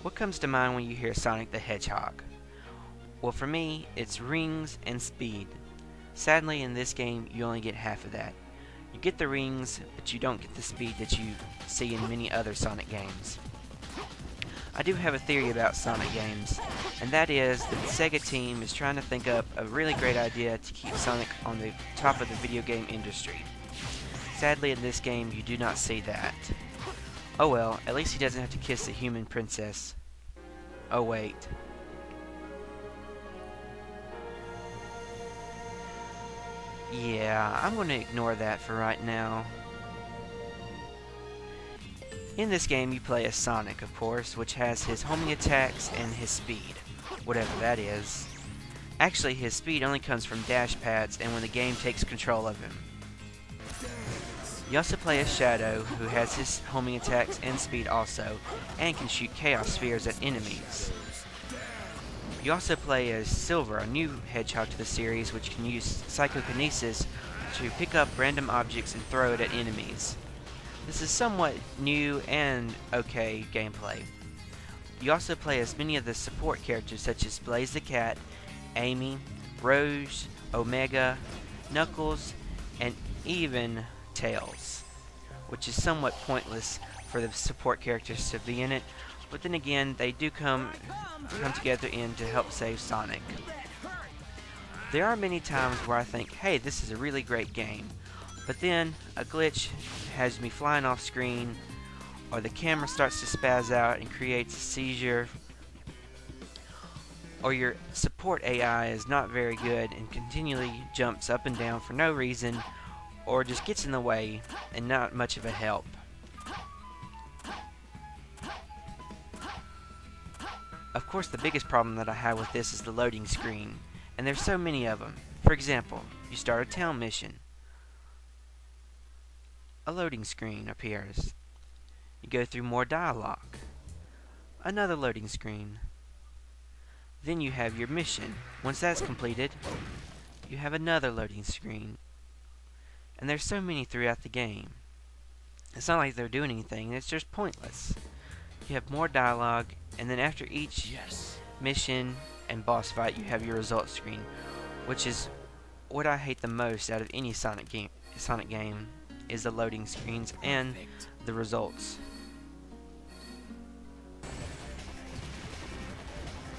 What comes to mind when you hear Sonic the Hedgehog? Well, for me, it's rings and speed. Sadly, in this game, you only get half of that. You get the rings, but you don't get the speed that you see in many other Sonic games. I do have a theory about Sonic games, and that is that the Sega team is trying to think up a really great idea to keep Sonic on the top of the video game industry. Sadly, in this game, you do not see that. Oh well, at least he doesn't have to kiss a human princess. Oh wait. Yeah, I'm going to ignore that for right now. In this game, you play as Sonic, of course, which has his homing attacks and his speed, whatever that is. Actually, his speed only comes from dash pads and when the game takes control of him. You also play as Shadow, who has his homing attacks and speed also, and can shoot Chaos Spheres at enemies. You also play as Silver, a new hedgehog to the series, which can use psychokinesis to pick up random objects and throw it at enemies. This is somewhat new and okay gameplay. You also play as many of the support characters such as Blaze the Cat, Amy, Rose, Omega, Knuckles, and even Tails, which is somewhat pointless for the support characters to be in it, but then again, they do come together to help save Sonic. There are many times where I think, hey, this is a really great game, but then a glitch has me flying off screen, or the camera starts to spaz out and creates a seizure, or your support AI is not very good and continually jumps up and down for no reason, or just gets in the way and not much of a help. Of course, the biggest problem that I have with this is the loading screen, and there's so many of them. For example, you start a town mission. A loading screen appears. You go through more dialogue. Another loading screen. Then you have your mission. Once that's completed, you have another loading screen. And there's so many throughout the game. It's not like they're doing anything, it's just pointless. You have more dialogue, and then after each mission and boss fight, you have your results screen, which is what I hate the most out of any Sonic game, is the loading screens and the results.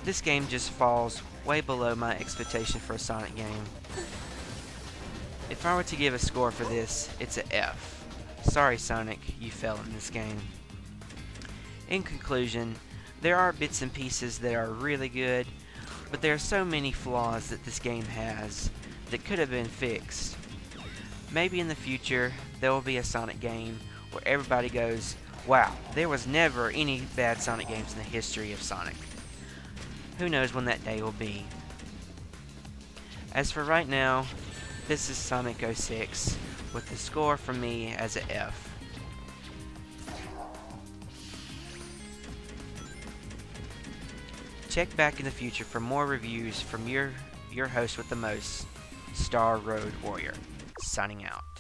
This game just falls way below my expectation for a Sonic game. If I were to give a score for this, it's a F. Sorry Sonic, you fell in this game. In conclusion, there are bits and pieces that are really good, but there are so many flaws that this game has that could have been fixed. Maybe in the future, there will be a Sonic game where everybody goes, wow, there was never any bad Sonic games in the history of Sonic. Who knows when that day will be. As for right now, this is Sonic 06, with the score from me as a F. Check back in the future for more reviews from your host with the most, Star Road Warrior. Signing out.